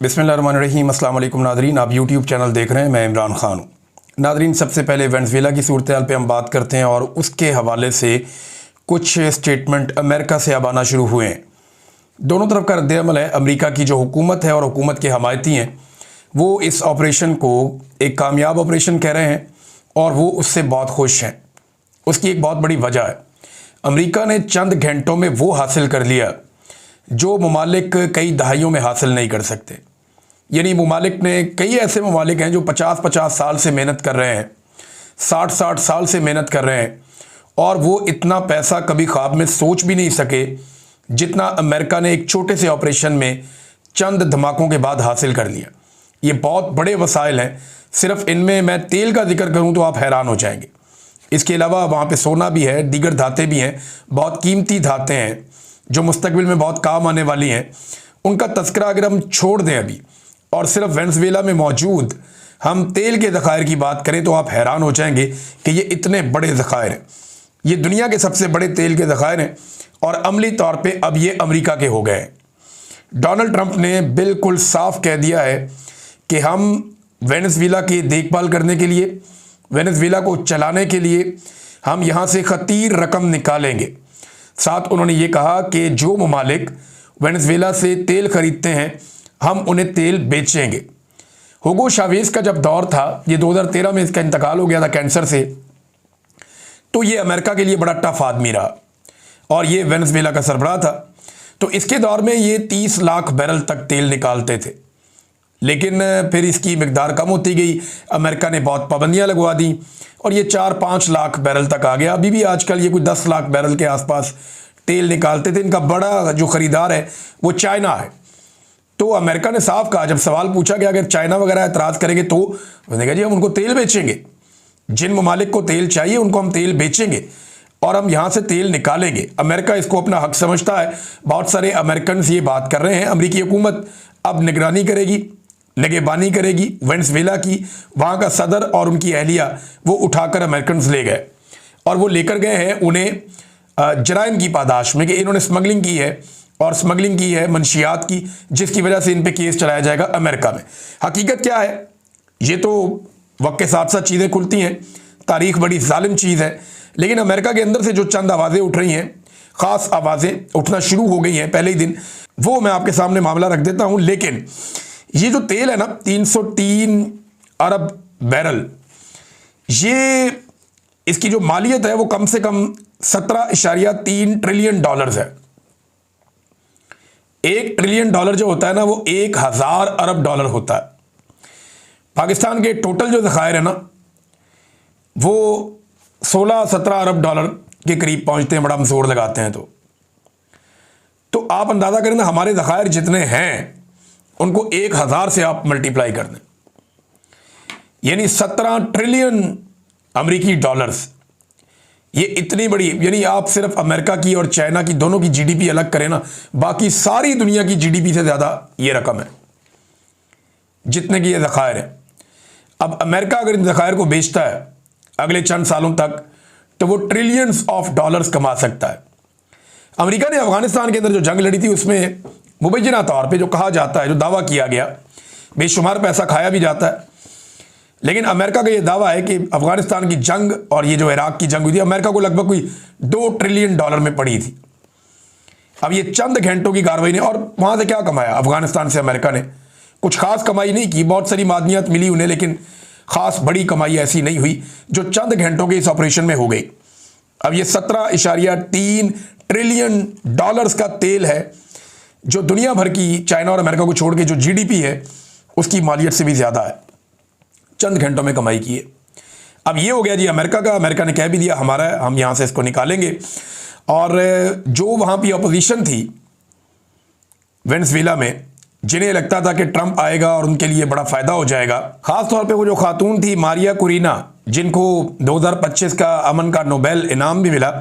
बिस्मिल्लाहिर्रहमानिर्रहीम। अस्सलाम वालेकुम नादरीन, आप यूट्यूब चैनल देख रहे हैं, मैं इमरान ख़ान हूँ। नादरीन, सबसे पहले वेनेज़ुएला की सूरत हाल पे हम बात करते हैं और उसके हवाले से कुछ स्टेटमेंट अमेरिका से अब आना शुरू हुए हैं। दोनों तरफ का रद्द-ए-अमल है। अमेरिका की जो हुकूमत है और हुकूमत के हमायती हैं वो इस ऑपरेशन को एक कामयाब ऑपरेशन कह रहे हैं और वो उससे बहुत खुश हैं। उसकी एक बहुत बड़ी वजह है, अमेरिका ने चंद घंटों में वो हासिल कर लिया जो ममालिक कई दहाइयों में हासिल नहीं कर सकते। यानी ममालिक ने, कई ऐसे ममालिक हैं जो 50-50 साल से मेहनत कर रहे हैं, 60-60 साल से मेहनत कर रहे हैं और वो इतना पैसा कभी ख्वाब में सोच भी नहीं सके जितना अमेरिका ने एक छोटे से ऑपरेशन में चंद धमाकों के बाद हासिल कर लिया। ये बहुत बड़े वसाइल हैं। सिर्फ इनमें मैं तेल का जिक्र करूं तो आप हैरान हो जाएंगे। इसके अलावा वहाँ पे सोना भी है, दीगर धातें भी हैं, बहुत कीमती धातें हैं जो मुस्तकबिल में बहुत काम आने वाली हैं। उनका तस्करा अगर हम छोड़ दें अभी और सिर्फ वेनेज़ुएला में मौजूद हम तेल के ज़खायर की बात करें तो आप हैरान हो जाएंगे कि ये इतने बड़े ज़खायर हैं। ये दुनिया के सबसे बड़े तेल के ज़खायर हैं और अमली तौर पे अब ये अमेरिका के हो गए हैं। डोनाल्ड ट्रंप ने बिल्कुल साफ कह दिया है कि हम वेनेज़ुएला की देखभाल करने के लिए, वेनेज़ुएला को चलाने के लिए हम यहाँ से खतीर रकम निकालेंगे। साथ उन्होंने ये कहा कि जो ममालिक वेनेज़ुएला से तेल खरीदते हैं हम उन्हें तेल बेचेंगे। हुगो चावेज़ का जब दौर था, ये 2013 में इसका इंतकाल हो गया था कैंसर से, तो ये अमेरिका के लिए बड़ा टफ आदमी रहा और ये वेनेज़ुएला का सरबराह था। तो इसके दौर में ये 30 लाख बैरल तक तेल निकालते थे, लेकिन फिर इसकी मिकदार कम होती गई। अमेरिका ने बहुत पाबंदियां लगवा दी और ये 4-5 लाख बैरल तक आ गया। अभी भी आजकल ये कोई 10 लाख बैरल के आसपास तेल निकालते थे। इनका बड़ा जो ख़रीदार है वो चाइना है। तो अमेरिका ने साफ कहा, जब सवाल पूछा कि अगर चाइना वगैरह एतराज़ करेंगे तो उन्होंने कहा जी हम उनको तेल बेचेंगे, जिन ममालिक को तेल चाहिए उनको हम तेल बेचेंगे और हम यहाँ से तेल निकालेंगे। अमेरिका इसको अपना हक समझता है। बहुत सारे अमेरिकन ये बात कर रहे हैं। अमेरिकी हुकूमत अब निगरानी करेगी, निगहबानी करेगी वेनेज़ुएला की। वहाँ का सदर और उनकी अहलिया वो उठाकर अमेरिकन ले गए और वो लेकर गए हैं उन्हें जराइम की पादाश में कि इन्होंने स्मगलिंग की है और स्मगलिंग की है मनशियात की, जिसकी वजह से इन पे केस चलाया जाएगा अमेरिका में। हकीकत क्या है, ये तो वक्त के साथ साथ चीज़ें खुलती हैं। तारीख बड़ी जालिम चीज़ है, लेकिन अमेरिका के अंदर से जो चंद आवाज़ें उठ रही हैं, ख़ास आवाज़ें उठना शुरू हो गई हैं पहले ही दिन, वो मैं आपके सामने मामला रख देता हूँ। लेकिन ये जो तेल है ना, 303 अरब बैरल, ये इसकी जो मालियत है वो कम से कम 17.3 ट्रिलियन डॉलर्स है। 1 ट्रिलियन डॉलर जो होता है ना वो 1000 अरब डॉलर होता है। पाकिस्तान के टोटल जो ज़खायर है ना वो 16-17 अरब डॉलर के करीब पहुंचते हैं, बड़ा हम जोर लगाते हैं। तो आप अंदाज़ा करें ना, हमारे ज़खायर जितने हैं उनको 1000 से आप मल्टीप्लाई कर दें, यानी 17 ट्रिलियन अमेरिकी डॉलर्स। ये इतनी बड़ी, यानी आप सिर्फ अमेरिका की और चाइना की दोनों की जीडीपी अलग करें ना, बाकी सारी दुनिया की जीडीपी से ज़्यादा ये रकम है जितने की ये ज़खायर है। अब अमेरिका अगर इन ज़खायर को बेचता है अगले चंद सालों तक तो वो ट्रिलियंस ऑफ डॉलर्स कमा सकता है। अमेरिका ने अफगानिस्तान के अंदर जो जंग लड़ी थी उसमें मुबैना तौर पे जो कहा जाता है, जो दावा किया गया, बेशुमार पैसा खाया भी जाता है, लेकिन अमेरिका का ये दावा है कि अफगानिस्तान की जंग और ये जो इराक की जंग हुई थी, अमेरिका को लगभग कोई 2 ट्रिलियन डॉलर में पड़ी थी। अब ये चंद घंटों की कार्रवाई ने, और वहाँ से क्या कमाया अफगानिस्तान से अमेरिका ने? कुछ खास कमाई नहीं की। बहुत सारी मादनियात मिली उन्हें, लेकिन खास बड़ी कमाई ऐसी नहीं हुई जो चंद घंटों के इस ऑपरेशन में हो गई। अब ये 17.3 ट्रिलियन डॉलर्स का तेल है जो दुनिया भर की, चाइना और अमेरिका को छोड़ के जो जीडीपी है उसकी मालियत से भी ज़्यादा है। चंद घंटों में कमाई की है। अब ये हो गया जी अमेरिका का। अमेरिका ने कह भी दिया हमारा है, हम यहाँ से इसको निकालेंगे। और जो वहाँ की अपोजिशन थी वेनेज़ुएला में, जिन्हें लगता था कि ट्रंप आएगा और उनके लिए बड़ा फ़ायदा हो जाएगा, ख़ास तौर पे वो जो खातून थी मारिया कुरीना, जिनको 2025 का अमन का नोबेल इनाम भी मिला,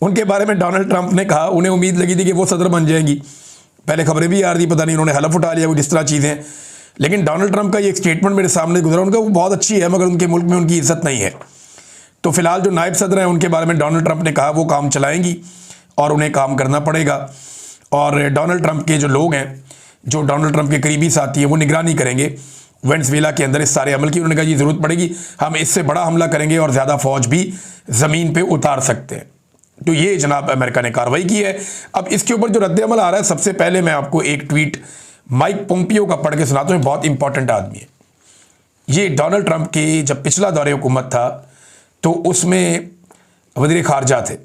उनके बारे में डोनाल्ड ट्रंप ने कहा, उन्हें उम्मीद लगी थी कि वो सदर बन जाएंगी। पहले खबरें भी आ रही थी, पता नहीं उन्होंने हलफ उठा लिया वो, किस तरह चीज़ें। लेकिन डोनाल्ड ट्रंप का ये एक स्टेटमेंट मेरे सामने गुजरा, उनका वो बहुत अच्छी है मगर उनके मुल्क में उनकी इज्जत नहीं है। तो फिलहाल जो नायब सदर हैं उनके बारे में डोनाल्ड ट्रंप ने कहा वो काम चलाएंगी और उन्हें काम करना पड़ेगा। और डोनाल्ड ट्रंप के जो लोग हैं जो डोनाल्ड ट्रंप के करीबी साथी हैं वो निगरानी करेंगे वेनेजुएला के अंदर इस सारे अमल की। उन्होंने कहा जी ज़रूरत पड़ेगी हम इससे बड़ा हमला करेंगे और ज़्यादा फौज भी ज़मीन पे उतार सकते हैं। तो ये जनाब अमेरिका ने कार्रवाई की है। अब इसके ऊपर जो रद्द-ए-अमल आ रहा है, सबसे पहले मैं आपको एक ट्वीट माइक पोम्पियो का पढ़ के सुनाता हूँ। बहुत इंपॉर्टेंट आदमी है ये। डोनाल्ड ट्रंप के जब पिछला दौरे हुकूमत था तो उसमें वज़ीर ख़ारजा थे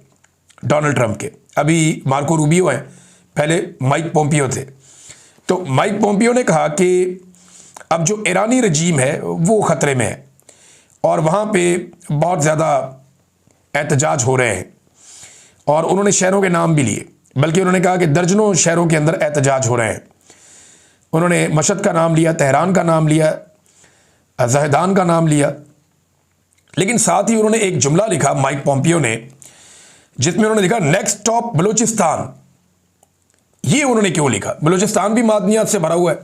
डोनाल्ड ट्रंप के, अभी मार्को रूबियो हैं, पहले माइक पोम्पियो थे। तो माइक पोम्पियो ने कहा कि अब जो ईरानी रजीम है वो ख़तरे में है और वहाँ पे बहुत ज़्यादा एहतजाज हो रहे हैं, और उन्होंने शहरों के नाम भी लिए, बल्कि उन्होंने कहा कि दर्जनों शहरों के अंदर एहतजाज हो रहे हैं। उन्होंने मशहद का नाम लिया, तेहरान का नाम लिया, ज़हदान का नाम लिया, लेकिन साथ ही उन्होंने एक जुमला लिखा माइक पोम्पियो ने, जिसमें उन्होंने लिखा नेक्स्ट स्टॉप बलूचिस्तान। ये उन्होंने क्यों लिखा? बलूचिस्तान भी मादनियात से भरा हुआ है,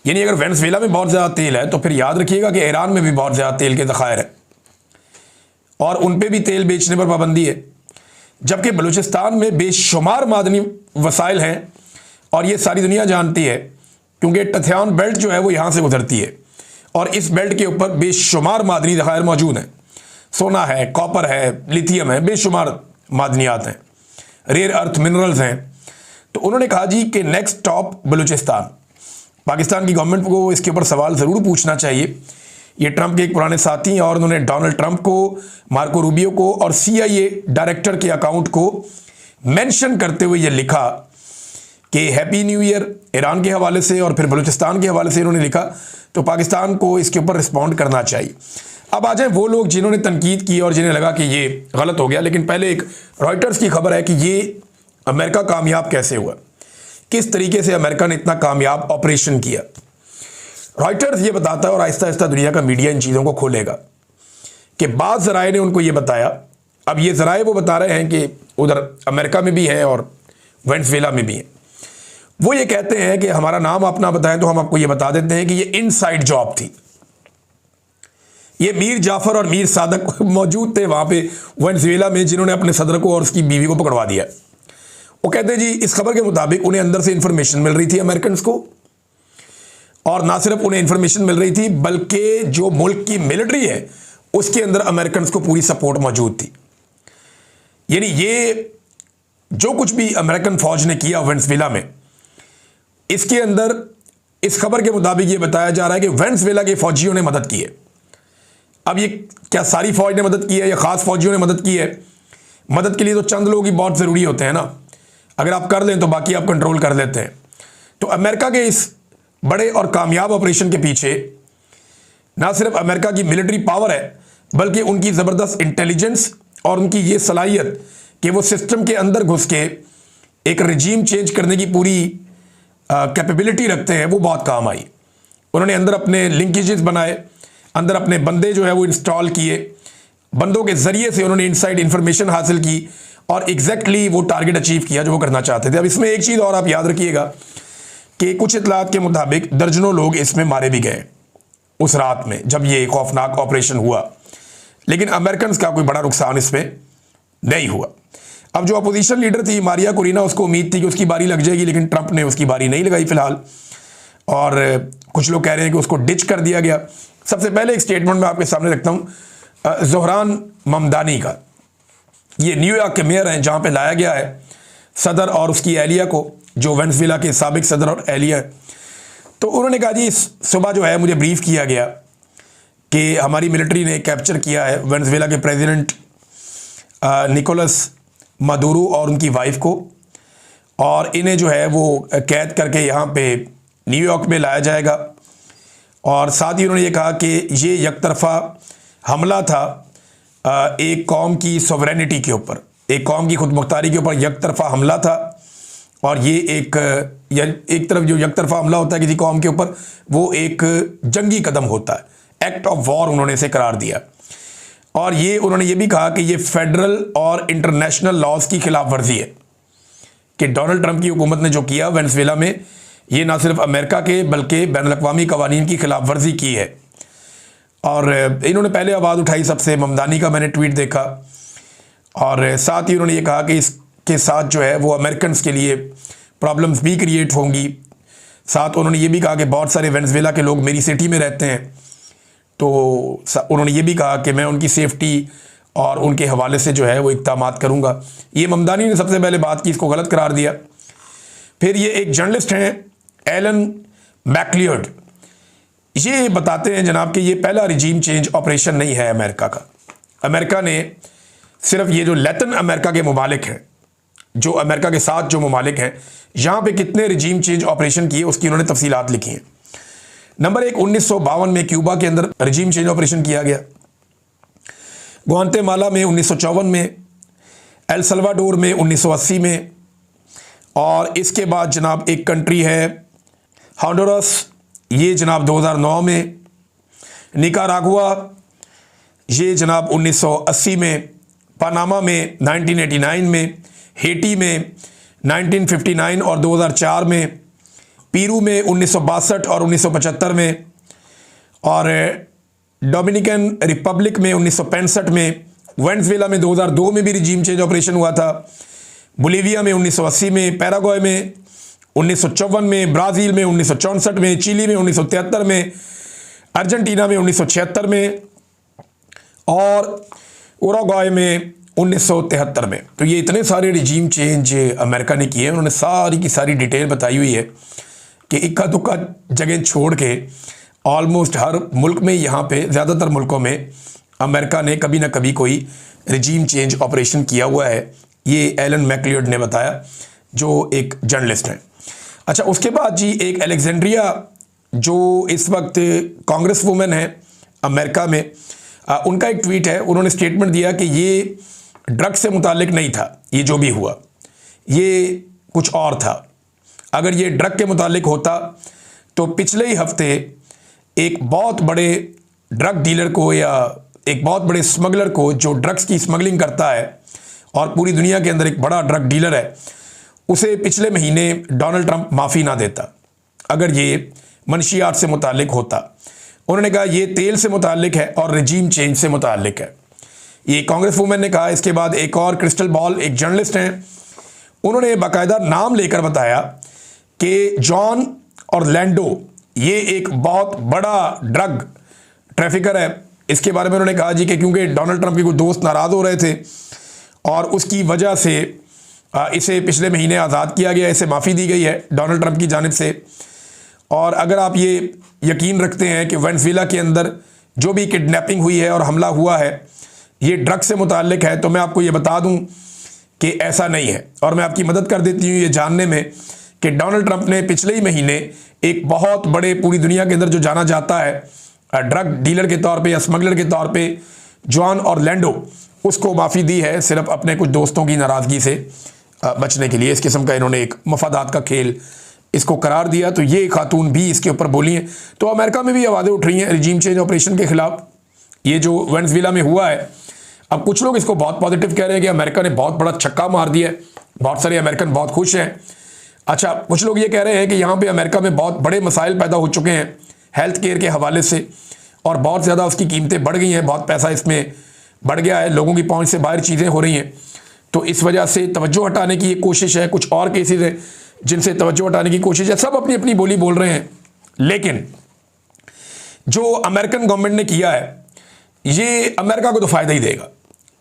यानी अगर वेनेजुएला में बहुत ज़्यादा तेल है तो फिर याद रखिएगा कि ईरान में भी बहुत ज़्यादा तेल के ज़खायर है और उन पे भी तेल बेचने पर पाबंदी है, जबकि बलूचिस्तान में बेशुमार मादनी वसाइल हैं और ये सारी दुनिया जानती है क्योंकि टथियान बेल्ट जो है वो यहाँ से गुजरती है और इस बेल्ट के ऊपर बेशुमार मादनी ज़खायर मौजूद हैं। सोना है, कॉपर है, लिथियम है, बेशुमार मादनियात हैं, रेयर अर्थ मिनरल्स हैं। तो उन्होंने कहा जी कि नेक्स्ट स्टॉप बलूचिस्तान। पाकिस्तान की गवर्नमेंट को इसके ऊपर सवाल ज़रूर पूछना चाहिए। ये ट्रंप के एक पुराने साथी हैं और उन्होंने डोनाल्ड ट्रंप को, मार्को रूबियो को और CIA डायरेक्टर के अकाउंट को मेंशन करते हुए ये लिखा कि हैप्पी न्यू ईयर ईरान के हवाले से, और फिर बलूचिस्तान के हवाले से इन्होंने लिखा। तो पाकिस्तान को इसके ऊपर रिस्पॉन्ड करना चाहिए। अब आ जाए वो लोग जिन्होंने तनकीद की और जिन्हें लगा कि ये गलत हो गया, लेकिन पहले एक रॉयटर्स की खबर है कि ये अमेरिका कामयाब कैसे हुआ, किस तरीके से अमेरिका ने इतना कामयाब ऑपरेशन किया। रॉयटर्स ये बताता है और आहिस्ता आहिस्ता दुनिया का मीडिया इन चीज़ों को खोलेगा कि बाज़ ज़राए ने उनको ये बताया। अब ये ज़राए वो बता रहे हैं कि उधर अमेरिका में भी हैं और वेनेजुएला में भी हैं। वो ये कहते हैं कि हमारा नाम आप ना बताएं तो हम आपको ये बता देते हैं कि ये इनसाइड जॉब थी। ये मीर जाफ़र और मीर सादक मौजूद थे वहाँ पे वेनेजुएला में, जिन्होंने अपने सदर को और उसकी बीवी को पकड़वा दिया। वो कहते हैं जी इस खबर के मुताबिक उन्हें अंदर से इंफॉर्मेशन मिल रही थी अमेरिकन को, और ना सिर्फ उन्हें इंफॉर्मेशन मिल रही थी बल्कि जो मुल्क की मिलिट्री है उसके अंदर अमेरिकन को पूरी सपोर्ट मौजूद थी। यानी ये जो कुछ भी अमेरिकन फौज ने किया वेनेजुएला में, इसके अंदर इस खबर के मुताबिक ये बताया जा रहा है कि वेनेजुएला के फौजियों ने मदद की है। अब ये क्या सारी फौज ने मदद की है या ख़ास फौजियों ने मदद की है? मदद के लिए तो चंद लोग ही बहुत ज़रूरी होते हैं ना, अगर आप कर लें तो बाकी आप कंट्रोल कर लेते हैं। तो अमेरिका के इस बड़े और कामयाब ऑपरेशन के पीछे ना सिर्फ अमेरिका की मिलिट्री पावर है, बल्कि उनकी ज़बरदस्त इंटेलिजेंस और उनकी ये सलाहियत कि वो सिस्टम के अंदर घुस के एक रजीम चेंज करने की पूरी कैपेबिलिटी रखते हैं, वो बहुत काम आई। उन्होंने अंदर अपने लिंकेजेस बनाए, अंदर अपने बंदे जो है वो इंस्टॉल किए, बंदों के ज़रिए से उन्होंने इनसाइड इन्फॉर्मेशन हासिल की और एग्जैक्टली वो टारगेट अचीव किया जो वो करना चाहते थे। अब इसमें एक चीज़ और आप याद रखिएगा कि कुछ इतलात के मुताबिक दर्जनों लोग इसमें मारे भी गए उस रात में जब ये खौफनाक ऑपरेशन हुआ, लेकिन अमेरिकन का कोई बड़ा नुकसान इसमें नहीं हुआ। अब जो अपोजिशन लीडर थी मारिया कोरिना, उसको उम्मीद थी कि उसकी बारी लग जाएगी, लेकिन ट्रंप ने उसकी बारी नहीं लगाई फिलहाल, और कुछ लोग कह रहे हैं कि उसको डिच कर दिया गया। सबसे पहले एक स्टेटमेंट मैं आपके सामने रखता हूँ ज़ोहरान ममदानी का। ये न्यूयॉर्क के मेयर हैं जहाँ पे लाया गया है सदर और उसकी एहलिया को, जो वेनेजुएला के साबिक सदर और एहलिया है। तो उन्होंने कहा जी सुबह जो है मुझे ब्रीफ किया गया कि हमारी मिलिट्री ने कैप्चर किया है वेनेजुएला के प्रेसिडेंट निकोलस मादुरो और उनकी वाइफ को, और इन्हें जो है वो कैद करके यहाँ पे न्यूयॉर्क में लाया जाएगा। और साथ ही उन्होंने ये कहा कि ये यकतरफ़ा हमला था एक कौम की सॉवरेनिटी के ऊपर, एक कौम की खुदमुख्तारी के ऊपर यकतरफ़ा हमला था, और ये एक तरफ जो यकतरफ़ा हमला होता है किसी कौम के ऊपर, वो एक जंगी कदम होता है, एक्ट ऑफ वॉर उन्होंने इसे करार दिया। और ये उन्होंने ये भी कहा कि ये फेडरल और इंटरनेशनल लॉज की खिलाफ वर्जी है कि डोनाल्ड ट्रंप की हुकूमत ने जो किया वेनेजुएला में, ये ना सिर्फ अमेरिका के बल्कि बैनुल-अक़वामी कवानीन की खिलाफ वर्जी की है। और इन्होंने पहले आवाज़ उठाई सबसे, ममदानी का मैंने ट्वीट देखा, और साथ ही उन्होंने ये कहा कि इसके साथ जो है वो अमेरिकन के लिए प्रॉब्लम्स भी क्रिएट होंगी, साथ उन्होंने ये भी कहा कि बहुत सारे वेनेजुएला के लोग मेरी सिटी में रहते हैं, तो उन्होंने ये भी कहा कि मैं उनकी सेफ्टी और उनके हवाले से जो है वो इक़दामात करूँगा। ये ममदानी ने सबसे पहले बात की, इसको गलत करार दिया। फिर ये एक जर्नलिस्ट हैं एलन मैकलियर्ड, ये बताते हैं जनाब कि ये पहला रिजीम चेंज ऑपरेशन नहीं है अमेरिका का। अमेरिका ने सिर्फ ये जो लैटिन अमेरिका के ममालिक हैं, जो अमेरिका के साथ जो ममालिक हैं, यहाँ पे कितने रिजीम चेंज ऑपरेशन किए उसकी उन्होंने तफसीलात लिखी हैं। नंबर 1, 1952 में क्यूबा के अंदर रिजीम चेंज ऑपरेशन किया गया, ग्वाटेमाला में 1954 में, एल सल्वाडोर में 1980 में, और इसके बाद जनाब एक कंट्री है होंडुरास, ये जनाब 2009 में, निकारागुआ ये जनाब 1980 में, पनामा में 1989 में, हेटी में 1959 और 2004 में, पीरू में 1962 और 1975 में, और डोमिनिकन रिपब्लिक में 1965 में, वेनेजुएला में 2002 में भी रिजीम चेंज ऑपरेशन हुआ था, बोलीविया में 1980 में, पैराग्वे में 1954 में, ब्राज़ील में 1964 में, चिली में 1973 में, अर्जेंटीना में 1976 में और उरुग्वे में 1973 में। तो ये इतने सारे रिजीम चेंज अमेरिका ने किए। उन्होंने सारी की सारी डिटेल बताई हुई है कि इक्का दुक्का जगह छोड़ के ऑलमोस्ट हर मुल्क में, यहाँ पे ज़्यादातर मुल्कों में अमेरिका ने कभी ना कभी कोई रिजीम चेंज ऑपरेशन किया हुआ है। ये एलन मैकलियर्ड ने बताया, जो एक जर्नलिस्ट हैं। अच्छा, उसके बाद जी एक अलेक्जेंड्रिया जो इस वक्त कांग्रेस वुमेन है अमेरिका में, उनका एक ट्वीट है। उन्होंने स्टेटमेंट दिया कि ये ड्रग से मुतालिक नहीं था, ये जो भी हुआ ये कुछ और था। अगर ये ड्रग के मुतालिक होता तो पिछले ही हफ्ते एक बहुत बड़े ड्रग डीलर को या एक बहुत बड़े स्मगलर को, जो ड्रग्स की स्मगलिंग करता है और पूरी दुनिया के अंदर एक बड़ा ड्रग डीलर है, उसे पिछले महीने डोनाल्ड ट्रंप माफ़ी ना देता अगर ये मनशियात से मुतालिक होता। उन्होंने कहा ये तेल से मुतालिक है और रिजीम चेंज से मुतालिक है, ये कांग्रेस वुमेन ने कहा। इसके बाद एक और क्रिस्टल बॉल एक जर्नलिस्ट हैं, उन्होंने बाकायदा नाम लेकर बताया कि जॉन ऑरलैंडो ये एक बहुत बड़ा ड्रग ट्रैफिकर है। इसके बारे में उन्होंने कहा जी कि क्योंकि डोनाल्ड ट्रंप के कुछ दोस्त नाराज़ हो रहे थे और उसकी वजह से इसे पिछले महीने आज़ाद किया गया, इसे माफ़ी दी गई है डोनाल्ड ट्रंप की जानिब से। और अगर आप ये यकीन रखते हैं कि वेनेजुएला के अंदर जो भी किडनैपिंग हुई है और हमला हुआ है ये ड्रग से मुताल्लिक है, तो मैं आपको ये बता दूं कि ऐसा नहीं है। और मैं आपकी मदद कर देती हूँ ये जानने में कि डोनाल्ड ट्रंप ने पिछले ही महीने एक बहुत बड़े, पूरी दुनिया के अंदर जो जाना जाता है ड्रग डीलर के तौर पे या स्मगलर के तौर पे, जॉन ऑरलैंडो, उसको माफ़ी दी है सिर्फ अपने कुछ दोस्तों की नाराज़गी से बचने के लिए। इस किस्म का इन्होंने एक मफादात का खेल इसको करार दिया। तो ये खातून भी इसके ऊपर बोली हैं। तो अमेरिका में भी आवाज़ें उठ रही हैं रिजीम चेंज ऑपरेशन के ख़िलाफ़, ये जो वेनेजुएला में हुआ है। अब कुछ लोग इसको बहुत पॉजिटिव कह रहे हैं कि अमेरिका ने बहुत बड़ा छक्का मार दिया है, बहुत सारे अमेरिकन बहुत खुश हैं। अच्छा, कुछ लोग ये कह रहे हैं कि यहाँ पे अमेरिका में बहुत बड़े मसाइल पैदा हो चुके हैं हेल्थ केयर के हवाले से, और बहुत ज़्यादा उसकी कीमतें बढ़ गई हैं, बहुत पैसा इसमें बढ़ गया है, लोगों की पहुँच से बाहर चीज़ें हो रही हैं। तो इस वजह से तवज्जो हटाने की एक कोशिश है, कुछ और केसेस हैं जिनसे तवज्जो हटाने की कोशिश है। सब अपनी अपनी बोली बोल रहे हैं, लेकिन जो अमेरिकन गवर्नमेंट ने किया है ये अमेरिका को तो फ़ायदा ही देगा।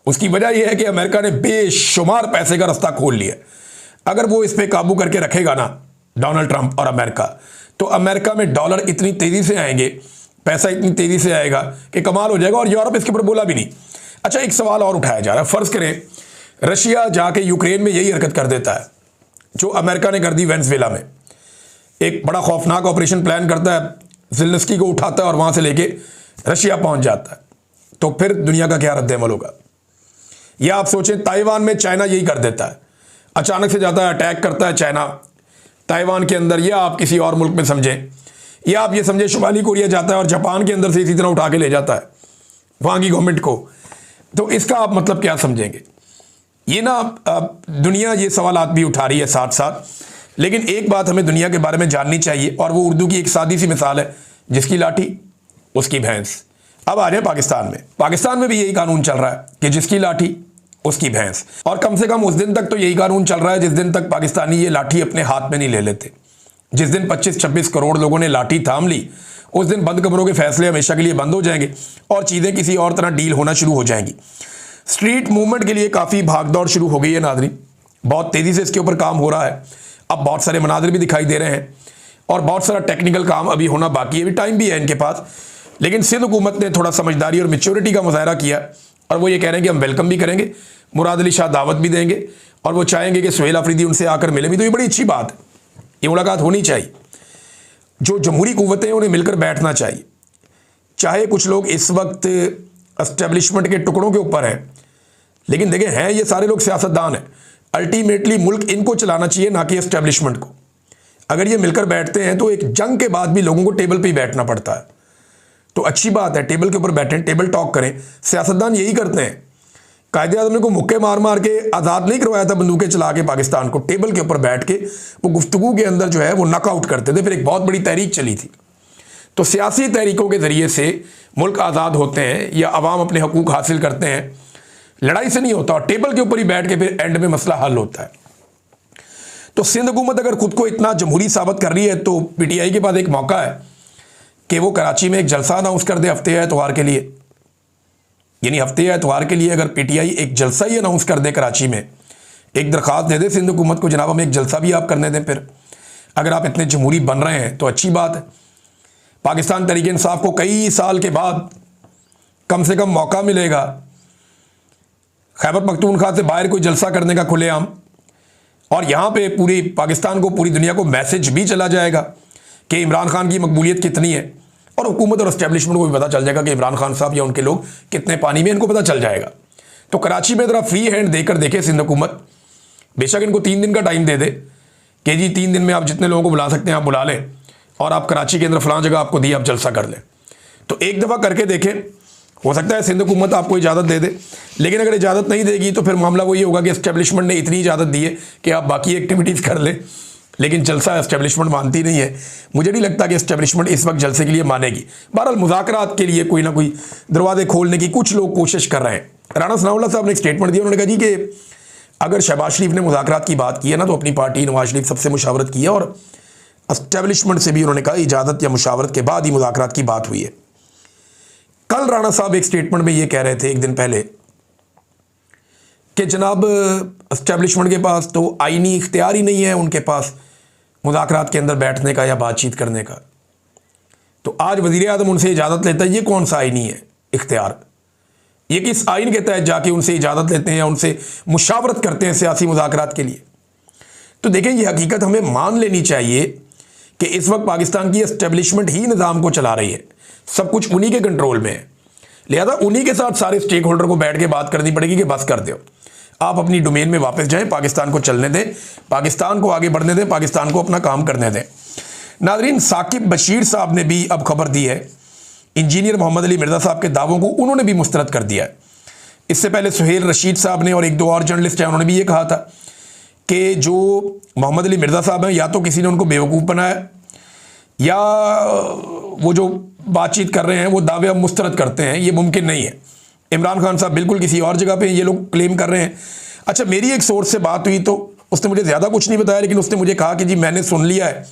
उसकी वजह यह है कि अमेरिका ने बेशुमार पैसे का रास्ता खोल लिया। अगर वो इस पर काबू करके रखेगा ना डोनाल्ड ट्रंप और अमेरिका, तो अमेरिका में डॉलर इतनी तेज़ी से आएंगे, पैसा इतनी तेज़ी से आएगा कि कमाल हो जाएगा। और यूरोप इसके ऊपर बोला भी नहीं। अच्छा, एक सवाल और उठाया जा रहा है, फ़र्ज़ करें रशिया जाके यूक्रेन में यही हरकत कर देता है जो अमेरिका ने कर दी वेनेजुएला में। एक बड़ा खौफनाक ऑपरेशन प्लान करता है, ज़ेलेंस्की को उठाता है और वहाँ से लेके रशिया पहुँच जाता है, तो फिर दुनिया का क्या रद्द-ए-अमल होगा? या आप सोचें ताइवान में चाइना यही कर देता है, अचानक से जाता है अटैक करता है चाइना ताइवान के अंदर, या आप किसी और मुल्क में समझें, या आप ये समझें शुमाली कोरिया जाता है और जापान के अंदर से इसी तरह उठा के ले जाता है वहाँ की गवर्नमेंट को। तो इसका आप मतलब क्या समझेंगे? ये ना दुनिया ये सवालात भी उठा रही है साथ साथ, लेकिन एक बात हमें दुनिया के बारे में जाननी चाहिए, और वो उर्दू की एक सादी सी मिसाल है, जिसकी लाठी उसकी भैंस। अब आ जाए पाकिस्तान में भी यही कानून चल रहा है कि जिसकी लाठी उसकी भैंस। और कम से कम उस दिन तक तो यही कानून चल रहा है जिस दिन तक पाकिस्तानी ये लाठी अपने हाथ में नहीं ले लेते। जिस दिन 25-26 करोड़ लोगों ने लाठी थाम ली, उस दिन बंद कमरों के फैसले हमेशा के लिए बंद हो जाएंगे और चीज़ें किसी और तरह डील होना शुरू हो जाएंगी। स्ट्रीट मूवमेंट के लिए काफ़ी भागदौड़ शुरू हो गई है नाज़रीन, बहुत तेज़ी से इसके ऊपर काम हो रहा है। अब बहुत सारे मनाजिर भी दिखाई दे रहे हैं और बहुत सारा टेक्निकल काम अभी होना बाकी है, अभी टाइम भी है इनके पास। लेकिन सिंध हुकूमत ने थोड़ा समझदारी और मैच्योरिटी का मुजाहरा किया और वो ये कह रहे हैं कि हम वेलकम भी करेंगे, मुराद अली शाह दावत भी देंगे और वो चाहेंगे कि सुहेल अफरीदी उनसे आकर मिले भी। तो ये बड़ी अच्छी बात है, ये मुलाकात होनी चाहिए। जो जमहूरी कुव्वतें हैं उन्हें मिलकर बैठना चाहिए। चाहे कुछ लोग इस वक्त एस्टेब्लिशमेंट के टुकड़ों के ऊपर हैं, लेकिन देखें हैं ये सारे लोग सियासतदान हैं। अल्टीमेटली मुल्क इनको चलाना चाहिए, ना कि एस्टेब्लिशमेंट को। अगर ये मिलकर बैठते हैं तो एक जंग के बाद भी लोगों को टेबल पे ही बैठना पड़ता है, तो अच्छी बात है, टेबल के ऊपर बैठें, टेबल टॉक करें। सियासतदान यही करते हैं। कायदे आज़म ने को मुक्के मार मार के आज़ाद नहीं करवाया था बंदूकें चला के पाकिस्तान को, टेबल के ऊपर बैठ के वो गुफ्तगू के अंदर जो है वो नॉकआउट करते थे। फिर एक बहुत बड़ी तहरीक चली थी। तो सियासी तहरीकों के ज़रिए से मुल्क आज़ाद होते हैं या अवाम अपने हकूक़ हासिल करते हैं, लड़ाई से नहीं होता, और टेबल के ऊपर ही बैठ के फिर एंड में मसला हल होता है। तो सिंध हुकूमत अगर खुद को इतना जमहूरी साबित कर रही है तो पीटीआई के पास एक मौका है कि वो कराची में एक जलसा अनाउंस कर दे हफ्ते या एतवार के लिए। यानी हफ्ते या एतवार के लिए अगर पीटीआई एक जलसा ही अनाउंस कर दे कराची में, एक दरख्वास्त दे दे सिंध हुकूमत को, जनाब हमें एक जलसा भी आप करने दें। फिर अगर आप इतने जमहूरी बन रहे हैं तो अच्छी बात है। पाकिस्तान तहरीक इंसाफ को कई साल के बाद कम से कम मौका मिलेगा खैबर पख्तूनख्वा से बाहर कोई जलसा करने का खुलेआम, और यहाँ पे पूरी पाकिस्तान को, पूरी दुनिया को मैसेज भी चला जाएगा कि इमरान खान की मकबूलियत कितनी है, और हुकूमत और एस्टेब्लिशमेंट को भी पता चल जाएगा कि इमरान खान साहब या उनके लोग कितने पानी में, इनको पता चल जाएगा। तो कराची में ज़रा फ्री हैंड देकर देखे सिंध हुकूमत, बेशक इनको 3 दिन का टाइम दे दे कि जी 3 दिन में आप जितने लोगों को बुला सकते हैं आप बुला लें, और आप कराची के अंदर फलां जगह आपको दी, आप जलसा कर लें। तो एक दफ़ा करके देखें, हो सकता है सिंध हुकूमत आपको इजाज़त दे दे। लेकिन अगर इजाज़त नहीं देगी तो फिर मामला वो ये होगा कि एस्टेब्लिशमेंट ने इतनी इजाज़त दी है कि आप बाकी एक्टिविटीज़ कर लें, लेकिन जलसा एस्टेब्लिशमेंट मानती नहीं है। मुझे नहीं लगता कि एस्टेब्लिशमेंट इस वक्त जलसे के लिए मानेगी। बहरहाल मुज़ाकरात के लिए कोई ना कोई दरवाजे खोलने की कुछ लोग कोशिश कर रहे हैं। राना सनाउल्लाह साहब ने एक स्टेटमेंट दिया, उन्होंने कहा जी कि अगर शहबाज शरीफ ने मुज़ाकरात की बात की है ना, तो अपनी पार्टी नवाज शरीफ सबसे मुशावरत की है, और एस्टेब्लिशमेंट से भी उन्होंने कहा इजाज़त या मुशावरत के बाद ही मुज़ाकरात की बात हुई है। कल राणा साहब एक स्टेटमेंट में ये कह रहे थे एक दिन पहले कि जनाब एस्टेब्लिशमेंट के पास तो आईनी इख्तियार ही नहीं है उनके पास मुज़ाकरात के अंदर बैठने का या बातचीत करने का। तो आज वज़ीर आज़म उनसे इजाज़त लेता है, ये कौन सा आईनी है इख्तियार? ये किस आइन के तहत जाके उनसे इजाज़त लेते हैं या उनसे मुशावरत करते हैं सियासी मुज़ाकरात के लिए? तो देखें, ये हकीकत हमें मान लेनी चाहिए कि इस वक्त पाकिस्तान की एस्टेब्लिशमेंट ही निज़ाम को चला रही है, सब कुछ उन्हीं के कंट्रोल में है। लिहाजा उन्हीं के साथ सारे स्टेक होल्डर को बैठ के बात करनी पड़ेगी कि बस कर दो, आप अपनी डोमेन में वापस जाएं, पाकिस्तान को चलने दें, पाकिस्तान को आगे बढ़ने दें, पाकिस्तान को अपना काम करने दें। नाज़रीन, साकिब बशीर साहब ने भी अब खबर दी है, इंजीनियर मोहम्मद अली मिर्ज़ा साहब के दावों को उन्होंने भी मुस्तरद कर दिया है। इससे पहले सुहेल रशीद साहब ने और 1-2 और जर्नलिस्ट हैं, उन्होंने भी ये कहा था कि जो मोहम्मद अली मिर्ज़ा साहब हैं, या तो किसी ने उनको बेवकूफ़ बनाया, या वो जो बातचीत कर रहे हैं वो दावे अब मुस्तरद करते हैं, ये मुमकिन नहीं है। इमरान खान साहब बिल्कुल किसी और जगह पे ये लोग क्लेम कर रहे हैं। अच्छा, मेरी एक सोर्स से बात हुई तो उसने मुझे ज़्यादा कुछ नहीं बताया, लेकिन उसने मुझे कहा कि जी मैंने सुन लिया है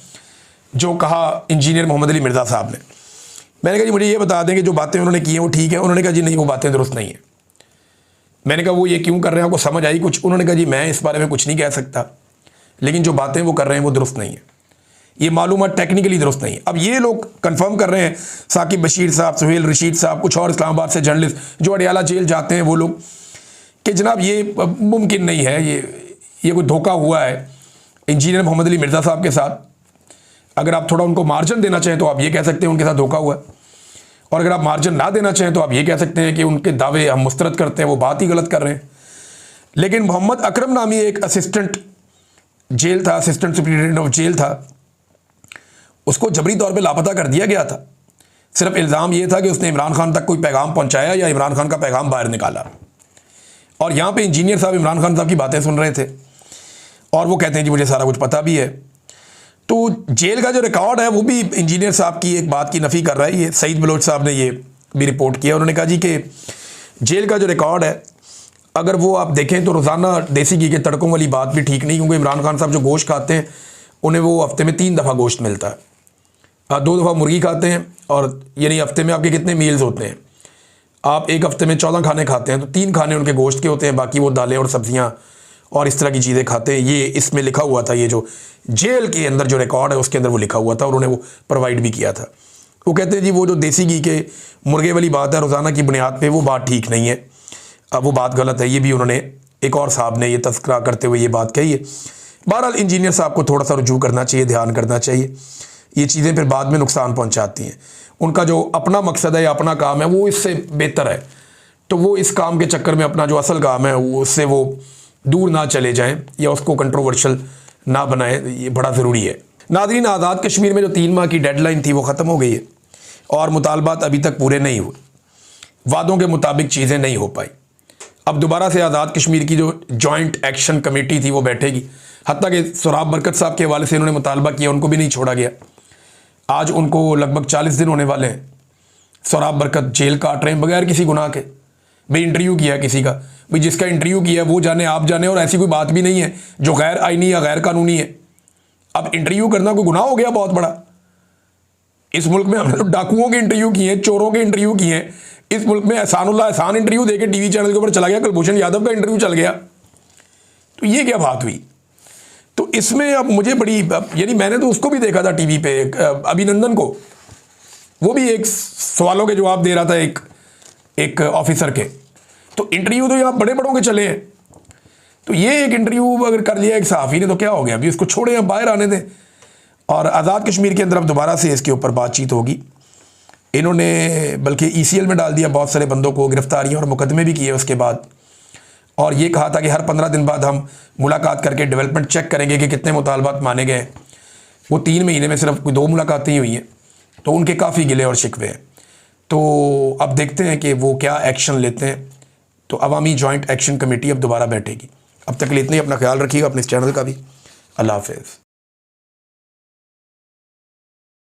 जो कहा इंजीनियर मोहम्मद अली मिर्ज़ा साहब ने। मैंने कहा जी मुझे ये बता दें कि जो बातें उन्होंने की हैं वो ठीक है। उन्होंने कहा जी नहीं, वो बातें दुरुस्त नहीं है। मैंने कहा वो ये क्यों कर रहे हैं, आपको समझ आई कुछ? उन्होंने कहा जी मैं इस बारे में कुछ नहीं कह सकता, लेकिन जो बातें वो कर रहे हैं वो दुरुस्त नहीं है, ये मालूमात टेक्निकली दुरुस्त नहीं है। अब ये लोग कंफर्म कर रहे हैं, साकिब बशीर साहब, सुहेल रशीद साहब, कुछ और इस्लामाबाद से जर्नलिस्ट जो अडियाला जेल जाते हैं वो लोग, कि जनाब ये मुमकिन नहीं है, ये कोई धोखा हुआ है इंजीनियर मोहम्मद अली मिर्ज़ा साहब के साथ। अगर आप थोड़ा उनको मार्जिन देना चाहें तो आप ये कह सकते हैं उनके साथ धोखा हुआ है, और अगर आप मार्जिन ना देना चाहें तो आप ये कह सकते हैं कि उनके दावे हम मुस्तरद करते हैं, वो बात ही गलत कर रहे हैं। लेकिन मोहम्मद अकरम नामी एक असिस्टेंट जेल था, असिस्टेंट सुप्रिटेंडेंट ऑफ जेल था, उसको जबरी तौर पे लापता कर दिया गया था। सिर्फ इल्ज़ाम ये था कि उसने इमरान खान तक कोई पैगाम पहुंचाया या इमरान खान का पैगाम बाहर निकाला। और यहाँ पे इंजीनियर साहब इमरान खान साहब की बातें सुन रहे थे और वो कहते हैं जी मुझे सारा कुछ पता भी है। तो जेल का जो रिकॉर्ड है वो भी इंजीनियर साहब की एक बात की नफ़ी कर रहा है। ये सईद बलोच साहब ने ये भी रिपोर्ट किया। उन्होंने कहा जी कि जेल का जो रिकॉर्ड है अगर वो आप देखें तो रोज़ाना देसी घी के तड़कों वाली बात भी ठीक नहीं, क्योंकि इमरान खान साहब जो गोश्त खाते हैं उन्हें वो हफ्ते में 3 दफ़ा गोश्त मिलता है। 2 दफ़ा मुर्गी खाते हैं, और यानी हफ्ते में आपके कितने मील्स होते हैं, आप एक हफ्ते में 14 खाने खाते हैं, तो 3 खाने उनके गोश्त के होते हैं, बाकी वो दालें और सब्जियां और इस तरह की चीज़ें खाते हैं। ये इसमें लिखा हुआ था, ये जो जेल के अंदर जो रिकॉर्ड है उसके अंदर वो लिखा हुआ था, और उन्हें वो प्रोवाइड भी किया था। वो कहते हैं जी वो जो देसी घी के मुर्गे वाली बात है रोज़ाना की बुनियाद पे, वो बात ठीक नहीं है, अब वो बात गलत है। ये भी उन्होंने, एक और साहब ने ये तस्करा करते हुए ये बात कही है। बहरहाल इंजीनियर साहब को थोड़ा सा रुजू करना चाहिए, ध्यान करना चाहिए। ये चीज़ें फिर बाद में नुकसान पहुंचाती हैं। उनका जो अपना मकसद है या अपना काम है वो इससे बेहतर है, तो वो इस काम के चक्कर में अपना जो असल काम है उससे वो दूर ना चले जाएं या उसको कंट्रोवर्शियल ना बनाएं, ये बड़ा ज़रूरी है। नाज़रीन, आज़ाद कश्मीर में जो 3 माह की डेडलाइन थी वो ख़त्म हो गई है, और मुतालबात अभी तक पूरे नहीं हुए, वादों के मुताबिक चीज़ें नहीं हो पाई। अब दोबारा से आज़ाद कश्मीर की जो जॉइंट एक्शन कमेटी थी वो बैठेगी। हत्ता कि सोराब बरकत साहब के हवाले से इन्होंने मुतालबा किया, उनको भी नहीं छोड़ा गया। आज उनको लगभग 40 दिन होने वाले हैं। सोराब बरकत जेल काट रहे हैं बगैर किसी गुनाह के। भाई इंटरव्यू किया किसी का, भाई जिसका इंटरव्यू किया वो जाने आप जाने, और ऐसी कोई बात भी नहीं है जो गैर आईनी या गैर कानूनी है। अब इंटरव्यू करना कोई गुनाह हो गया बहुत बड़ा? इस मुल्क में हमने तो डाकुओं के इंटरव्यू किए हैं, चोरों के इंटरव्यू किए हैं। इस मुल्क में एहसानुल्लाह एहसान इंटरव्यू देके टीवी चैनल के ऊपर चला गया, कुलभूषण यादव का इंटरव्यू चल गया। तो ये क्या बात हुई? तो इसमें अब मुझे बड़ी, यानी मैंने तो उसको भी देखा था टीवी पे, अभिनंदन को, वो भी एक सवालों के जवाब दे रहा था एक ऑफिसर के। तो इंटरव्यू तो यहाँ बड़े बड़ों के चले हैं, तो ये एक इंटरव्यू अगर कर लिया एक सहाफ़ी ने तो क्या हो गया? अभी उसको छोड़े, अब बाहर आने दें। और आज़ाद कश्मीर के अंदर अब दोबारा से इसके ऊपर बातचीत होगी। इन्होंने बल्कि ECL में डाल दिया बहुत सारे बंदों को, गिरफ्तारियां और मुकदमे भी किए उसके बाद, और ये कहा था कि हर 15 दिन बाद हम मुलाकात करके डेवलपमेंट चेक करेंगे कि कितने मुतालबात माने गए। वो 3 महीने में सिर्फ कोई 2 मुलाकातें ही हुई हैं, तो उनके काफ़ी गिले और शिकवे हैं। तो अब देखते हैं कि वो क्या एक्शन लेते हैं। तो अवामी जॉइंट एक्शन कमेटी अब दोबारा बैठेगी। अब तक के लिए इतना ही। अपना ख्याल रखिएगा, अपने इस चैनल का भी। अल्लाह हाफ़िज़।